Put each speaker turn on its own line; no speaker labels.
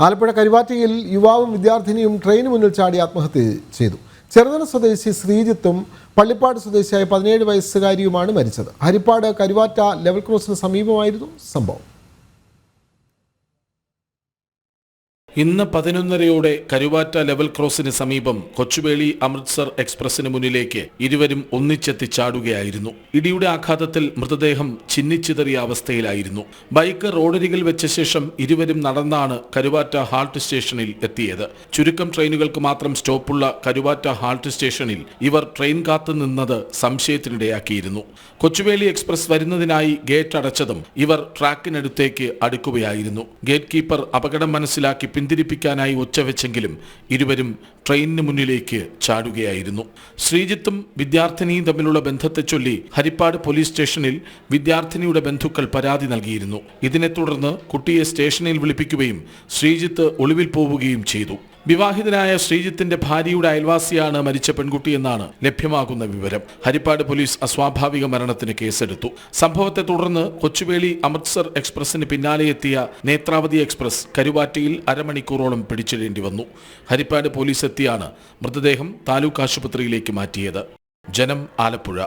Alappuzha കരുവാറ്റയിൽ യുവാവും വിദ്യാർത്ഥിനിയും train മുന്നിൽ ചാടി ആത്മഹത്യ ചെയ്തു. ചെറുതല സ്വദേശി ശ്രീജിത്തും പള്ളിപ്പാട് സ്വദേശിയായ 17 വയസ്സുകാരിയുമാണ് മരിച്ചത്. ഹരിപ്പാട് കരുവാറ്റ ലെവൽ ക്രോസിന് സമീപമായിരുന്നു സംഭവം.
ഇന്ന് 11:30 കരുവാറ്റ ലെവൽ ക്രോസിന് സമീപം കൊച്ചുവേളി അമൃത്സർ എക്സ്പ്രസിന് മുന്നിലേക്ക് ഇരുവരും ഒന്നിച്ചെത്തി ചാടുകയായിരുന്നു. ഇടിയുടെ ആഘാതത്തിൽ മൃതദേഹം ചിന്നിച്ചിതറിയ അവസ്ഥയിലായിരുന്നു. ബൈക്ക് റോഡരികിൽ വെച്ച ശേഷം ഇരുവരും നടന്നാണ് കരുവാറ്റ ഹാൾട്ട് സ്റ്റേഷനിൽ എത്തിയത്. ചുരുക്കം ട്രെയിനുകൾക്ക് മാത്രം സ്റ്റോപ്പുള്ള കരുവാറ്റ ഹാൾട്ട് സ്റ്റേഷനിൽ ഇവർ ട്രെയിൻ കാത്തു നിന്നത് സംശയത്തിനിടയാക്കിയിരുന്നു. കൊച്ചുവേളി എക്സ്പ്രസ് വരുന്നതിനായി ഗേറ്റ് അടച്ചതും ഇവർ ട്രാക്കിനടുത്തേക്ക് അടുക്കുകയായിരുന്നു. ഗേറ്റ് കീപ്പർ അപകടം മനസ്സിലാക്കി പിന്തിരിപ്പിക്കാനായി ഒച്ചവെച്ചെങ്കിലും ഇരുവരും ട്രെയിനിന് മുന്നിലേക്ക് ചാടുകയായിരുന്നു. ശ്രീജിത്തും വിദ്യാർത്ഥിനിയും തമ്മിലുള്ള ബന്ധത്തെ ചൊല്ലി ഹരിപ്പാട് പോലീസ് സ്റ്റേഷനിൽ വിദ്യാർത്ഥിനിയുടെ ബന്ധുക്കൾ പരാതി നൽകിയിരുന്നു. ഇതിനെ തുടർന്ന് കുട്ടിയെ സ്റ്റേഷനിൽ വിളിപ്പിക്കുകയും ശ്രീജിത്ത് ഒളിവിൽ പോവുകയും ചെയ്തു. വിവാഹിതനായ ശ്രീജിത്തിന്റെ ഭാര്യയുടെ അയൽവാസിയാണ് മരിച്ച പെൺകുട്ടിയെന്നാണ് ലഭ്യമാകുന്ന വിവരം. ഹരിപ്പാട് പോലീസ് അസ്വാഭാവിക മരണത്തിന് കേസെടുത്തു. സംഭവത്തെ തുടർന്ന് കൊച്ചുവേളി അമൃത്സർ എക്സ്പ്രസിന് പിന്നാലെ എത്തിയ നേത്രാവതി എക്സ്പ്രസ് കരുവാറ്റയിൽ അരമണിക്കൂറോളം പിടിച്ചിടേണ്ടി വന്നു. ഹരിപ്പാട് പോലീസ് എത്തിയാണ് മൃതദേഹം താലൂക്ക് ആശുപത്രിയിലേക്ക് മാറ്റിയത്. ജനം, ആലപ്പുഴ.